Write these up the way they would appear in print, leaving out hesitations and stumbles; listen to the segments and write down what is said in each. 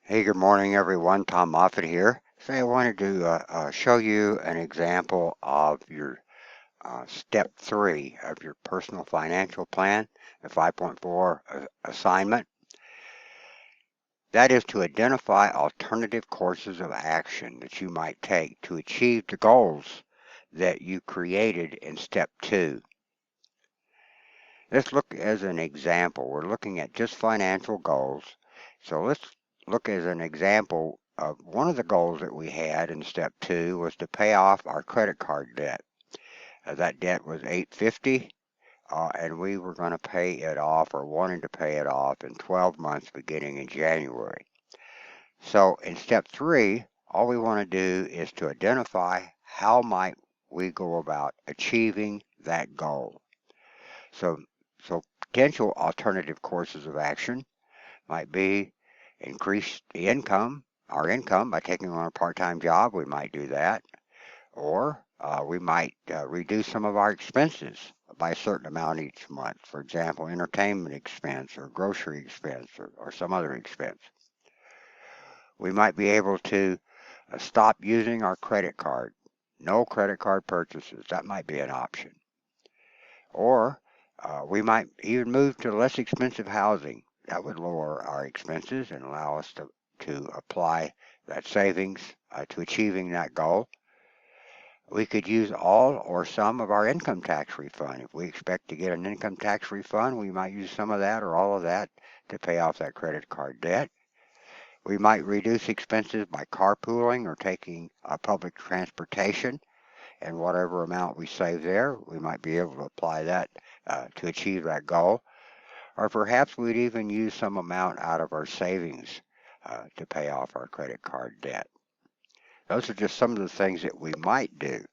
Hey, good morning, everyone. Tom Moffat here. Today I wanted to show you an example of your step 3 of your personal financial plan, the 5.4 assignment. That is to identify alternative courses of action that you might take to achieve the goals that you created in step 2. Let's look as an example. We're looking at just financial goals. So let's look as an example of one of the goals that we had in step 2 was to pay off our credit card debt. That debt was $850, and we were going to pay it off, or wanted to pay it off, in 12 months beginning in January. So in step 3, all we want to do is to identify how might we go about achieving that goal. So potential alternative courses of action might be increase the our income by taking on a part-time job. We might do that. Or we might reduce some of our expenses by a certain amount each month. For example, entertainment expense or grocery expense or some other expense. We might be able to stop using our credit card. No credit card purchases. That might be an option. Or we might even move to less expensive housing. That would lower our expenses and allow us to apply that savings to achieving that goal. We could use all or some of our income tax refund. If we expect to get an income tax refund, we might use some of that or all of that to pay off that credit card debt. We might reduce expenses by carpooling or taking public transportation. And whatever amount we save there, we might be able to apply that to achieve that goal. Or perhaps we'd even use some amount out of our savings to pay off our credit card debt. Those are just some of the things that we might do.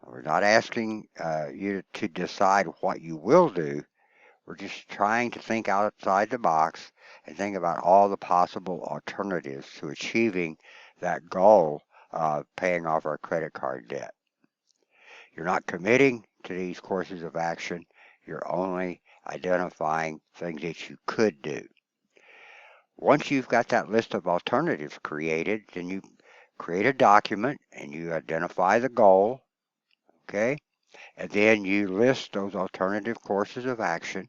We're not asking you to decide what you will do. We're just trying to think outside the box and think about all the possible alternatives to achieving that goal of paying off our credit card debt. You're not committing to these courses of action. You're only identifying things that you could do. Once you've got that list of alternatives created, then you create a document and you identify the goal, okay? And then you list those alternative courses of action.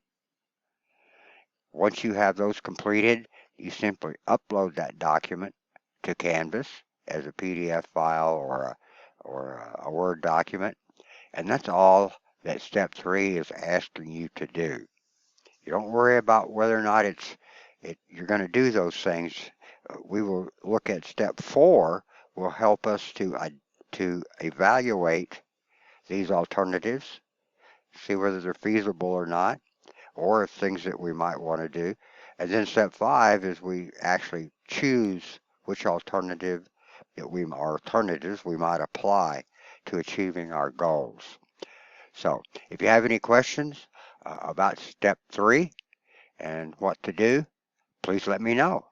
Once you have those completed, you simply upload that document to Canvas as a PDF file or a Word document. And that's all that step 3 is asking you to do. You don't worry about whether or not you're going to do those things. We will look at step 4 will help us to evaluate these alternatives, see whether they're feasible or not, or things that we might want to do. And then step 5 is we actually choose which alternatives we might apply to achieving our goals. So if you have any questions about step 3 and what to do, please let me know.